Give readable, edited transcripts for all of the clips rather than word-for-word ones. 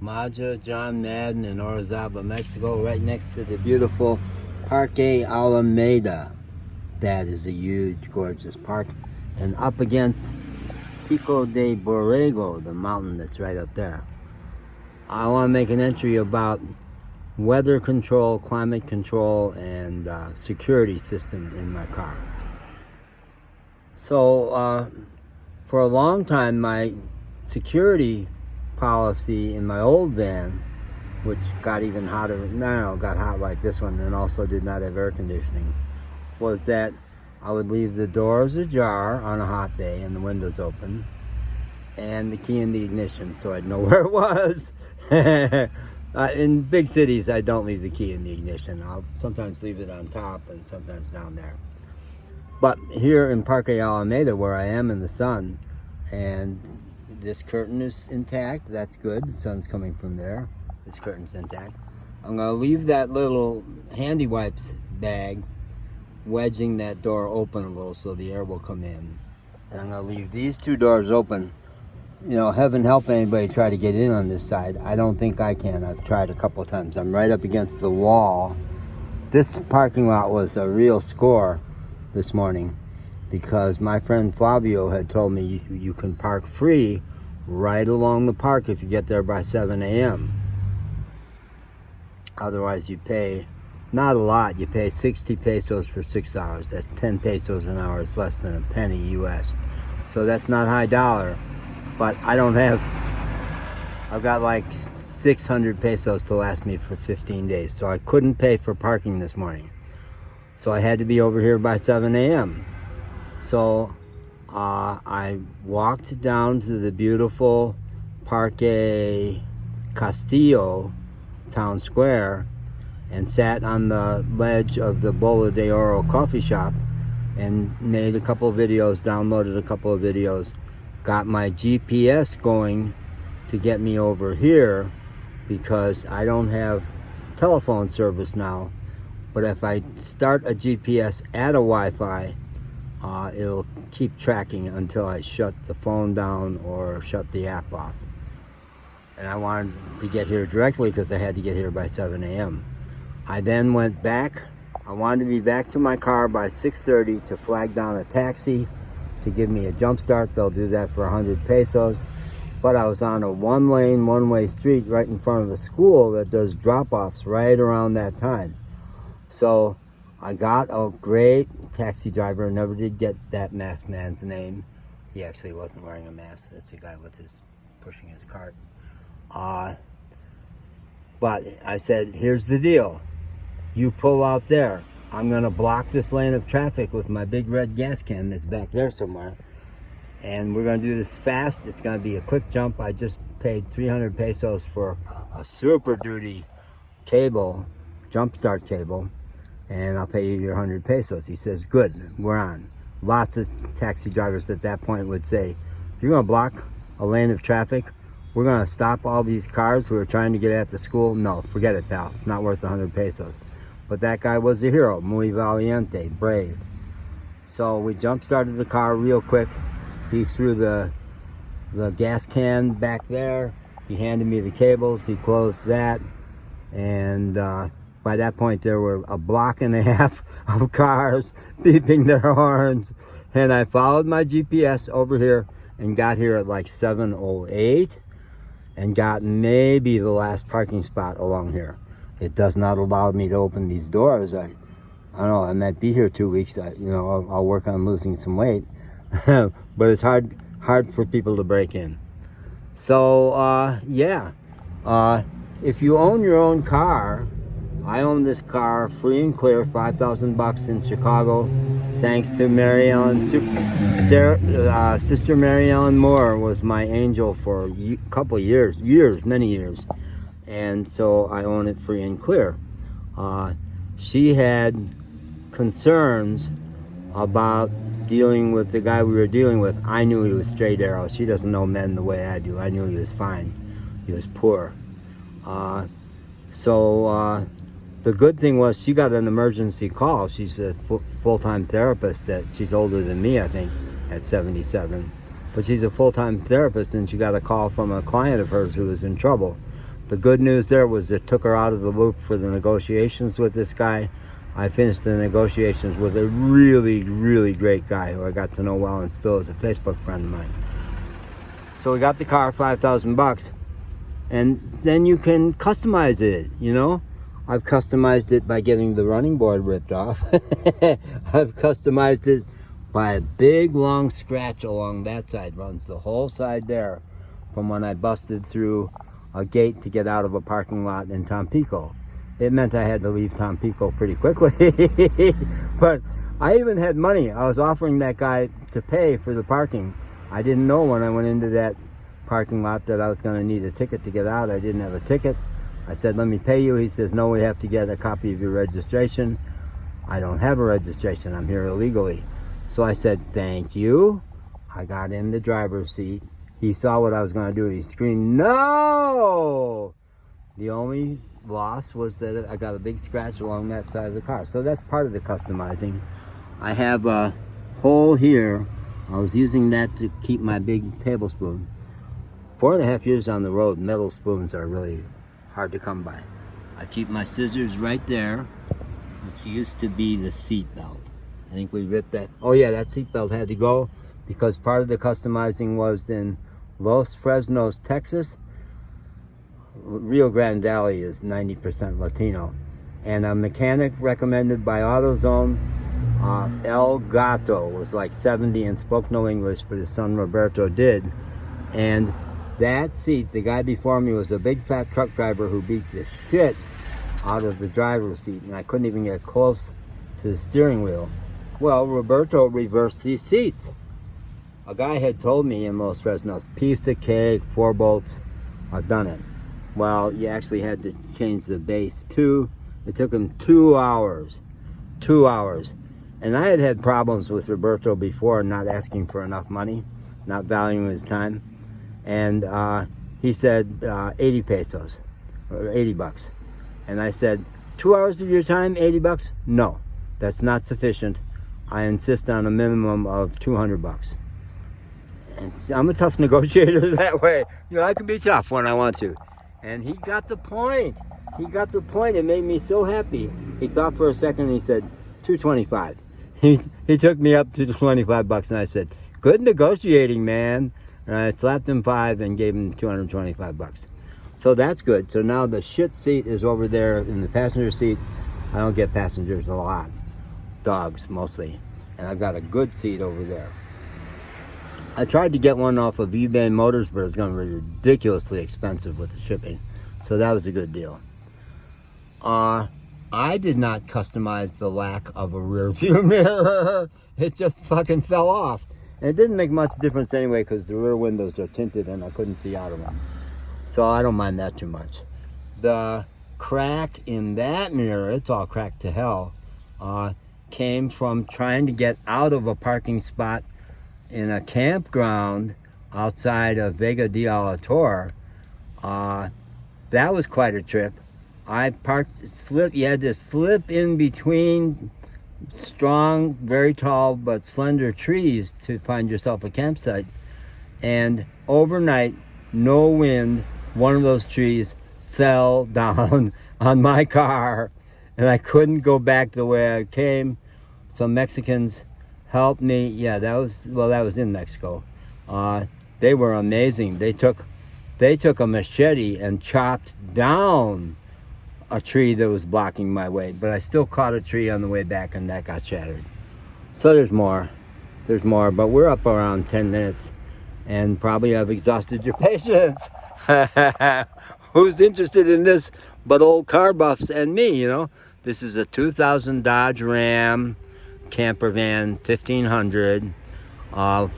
Majoenmexico in Orizaba, Mexico, right next to the beautiful Parque Alameda. That is a huge, gorgeous park. And up against Pico de Borrego, the mountain that's right up there. I want to make an entry about weather control, climate control, and security system in my car. So, for a long time, my security policy in my old van, which got even hotter, got hot like this one, and also did not have air conditioning, was that I would leave the doors ajar on a hot day and the windows open, and the key in the ignition so I'd know where it was. In big cities, I don't leave the key in the ignition. I'll sometimes leave it on top and sometimes down there. But here in Parque Alameda, where I am in the sun, and this curtain is intact, that's good. The sun's coming from there. This curtain's intact. I'm going to leave that little handy wipes bag wedging that door open a little so the air will come in. And I'm going to leave these two doors open. You know, heaven help anybody try to get in on this side. I don't think I can. I've tried a couple times. I'm right up against the wall. This parking lot was a real score this morning because my friend Flavio had told me you can park free right along the park if you get there by 7 a.m. Otherwise you pay not a lot. You pay 60 pesos for 6 hours. That's 10 pesos an hour. It's less than a penny US. So that's not high dollar. But I don't have, I've got like 600 pesos to last me for 15 days. So I couldn't pay for parking this morning. So I had to be over here by 7 a.m. So I walked down to the beautiful Parque Castillo town square and sat on the ledge of the Boca de Oro coffee shop and made a couple of videos, downloaded a couple of videos, got my GPS going to get me over here because I don't have telephone service now. But if I start a GPS at a Wi-Fi, it'll keep tracking until I shut the phone down or shut the app off. And I wanted to get here directly because I had to get here by 7 a.m. I then went back. I wanted to be back to my car by 6:30 to flag down a taxi to give me a jump start. They'll do that for 100 pesos. But I was on a one-lane, one-way street right in front of a school that does drop-offs right around that time. So I got a great taxi driver. Never did get that masked man's name. He actually wasn't wearing a mask. That's the guy with his pushing his cart. But I said, here's the deal. You pull out there. I'm going to block this lane of traffic with my big red gas can that's back there somewhere. And we're going to do this fast. It's going to be a quick jump. I just paid 300 pesos for a Super Duty cable, jump start cable. And I'll pay you your 100 pesos. He says, good, we're on. Lots of taxi drivers at that point would say, if you're going to block a lane of traffic, we're going to stop all these cars who are trying to get at the school. No, forget it, pal. It's not worth 100 pesos. But that guy was a hero, muy valiente, brave. So we jump-started the car real quick. He threw the gas can back there. He handed me the cables. He closed that. And by that point, there were a block and a half of cars beeping their horns. And I followed my GPS over here and got here at like 7:08 and got maybe the last parking spot along here. It does not allow me to open these doors. I don't know, I might be here 2 weeks. I'll work on losing some weight. But it's hard for people to break in. So, yeah. If you own your own car, I own this car free and clear, $5,000 in Chicago, thanks to Mary Ellen. Sister Mary Ellen Moore was my angel for a couple of years, many years. And so I own it free and clear. She had concerns about dealing with the guy we were dealing with. I knew he was straight arrow. She doesn't know men the way I do. I knew he was fine. He was poor. The good thing was she got an emergency call. She's a full-time therapist. She's older than me, I think, at 77. But she's a full-time therapist, and she got a call from a client of hers who was in trouble. The good news there was it took her out of the loop for the negotiations with this guy. I finished the negotiations with a really, really great guy who I got to know well and still is a Facebook friend of mine. So we got the car, $5,000, and then you can customize it, you know? I've customized it by getting the running board ripped off. I've customized it by a big long scratch along that side, runs the whole side there from when I busted through a gate to get out of a parking lot in Tampico. It meant I had to leave Tampico pretty quickly. But I even had money. I was offering that guy to pay for the parking. I didn't know when I went into that parking lot that I was going to need a ticket to get out. I didn't have a ticket. I said, let me pay you. He says, no, we have to get a copy of your registration. I don't have a registration. I'm here illegally. So I said, thank you. I got in the driver's seat. He saw what I was going to do. He screamed, no! The only loss was that I got a big scratch along that side of the car. So that's part of the customizing. I have a hole here. I was using that to keep my big tablespoon. 4.5 years on the road, metal spoons are really hard to come by. I keep my scissors right there, which used to be the seat belt. I think we ripped that. Oh yeah, that seat belt had to go because part of the customizing was in Los Fresnos, Texas. Rio Grande Valley is 90% Latino. And a mechanic recommended by AutoZone, El Gato, was like 70 and spoke no English, but his son Roberto did. And that seat, the guy before me was a big fat truck driver who beat the shit out of the driver's seat, and I couldn't even get close to the steering wheel. Well, Roberto reversed these seats. A guy had told me in Los Fresnos, piece of cake, 4 bolts, I've done it. Well, you actually had to change the base too. It took him 2 hours. 2 hours. And I had had problems with Roberto before, not asking for enough money, not valuing his time. And he said 80 pesos, or 80 bucks. And I said, 2 hours of your time, 80 bucks? No, that's not sufficient. I insist on a minimum of 200 bucks. And I'm a tough negotiator that way. You know, I can be tough when I want to. And he got the point. He got the point. It made me so happy. He thought for a second and he said, 225. He took me up to the 25 bucks and I said, good negotiating, man. And I slapped him 5 and gave him 225 bucks. So that's good. So now the shit seat is over there in the passenger seat. I don't get passengers a lot. Dogs mostly. And I've got a good seat over there. I tried to get one off of eBay Motors, but it's going to be ridiculously expensive with the shipping. So that was a good deal. I did not customize the lack of a rear view mirror. It just fucking fell off. And it didn't make much difference anyway because the rear windows are tinted and I couldn't see out of them. So I don't mind that too much. The crack in that mirror, it's all cracked to hell, came from trying to get out of a parking spot in a campground outside of Vega de Alator. That was quite a trip. I parked, you had to slip in between strong, very tall, but slender trees to find yourself a campsite. And overnight, no wind, one of those trees fell down on my car and I couldn't go back the way I came. Some Mexicans helped me. Yeah, that was in Mexico. They were amazing. They took a machete and chopped down a tree that was blocking my way, but I still caught a tree on the way back and that got shattered. So there's more, but we're up around 10 minutes and probably I've exhausted your patience. Who's interested in this but old car buffs and me, you know? This is a 2000 Dodge Ram camper van, 1500. Well,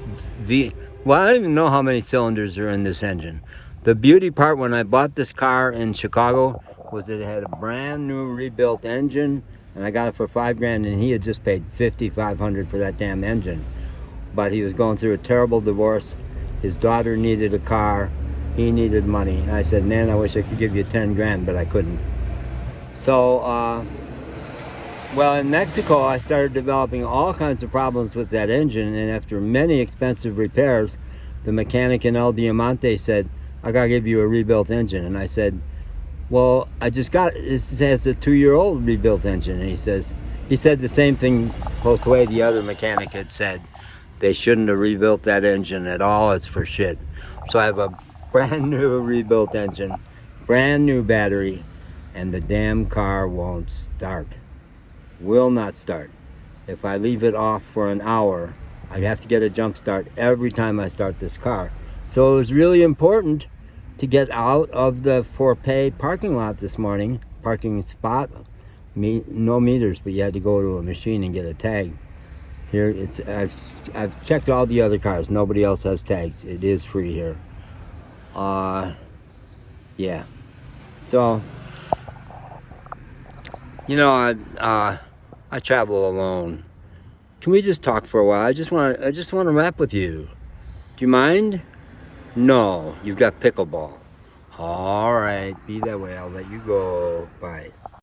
I don't even know how many cylinders are in this engine. The beauty part when I bought this car in Chicago was that it had a brand new rebuilt engine, and I got it for $5 grand, and he had just paid $5,500 for that damn engine. But he was going through a terrible divorce. His daughter needed a car. He needed money. And I said, man, I wish I could give you 10 grand, but I couldn't. So, well, in Mexico, I started developing all kinds of problems with that engine, and after many expensive repairs, the mechanic in El Diamante said, I gotta give you a rebuilt engine. And I said, Well, I just got it. This has a 2-year-old rebuilt engine, and he said the same thing close away. The other mechanic had said they shouldn't have rebuilt that engine at all. It's for shit. So I have a brand new rebuilt engine, brand new battery, and the damn car won't start. Will not start. If I leave it off for an hour, I have to get a jump start every time I start this car. So it was really important to get out of the for-pay parking lot this morning, parking spot. No meters, but you had to go to a machine and get a tag. Here, I've checked all the other cars. Nobody else has tags. It is free here. Yeah. So, you know, I travel alone. Can we just talk for a while? I just want to rap with you. Do you mind? No, you've got pickleball. All right, be that way. I'll let you go. Bye.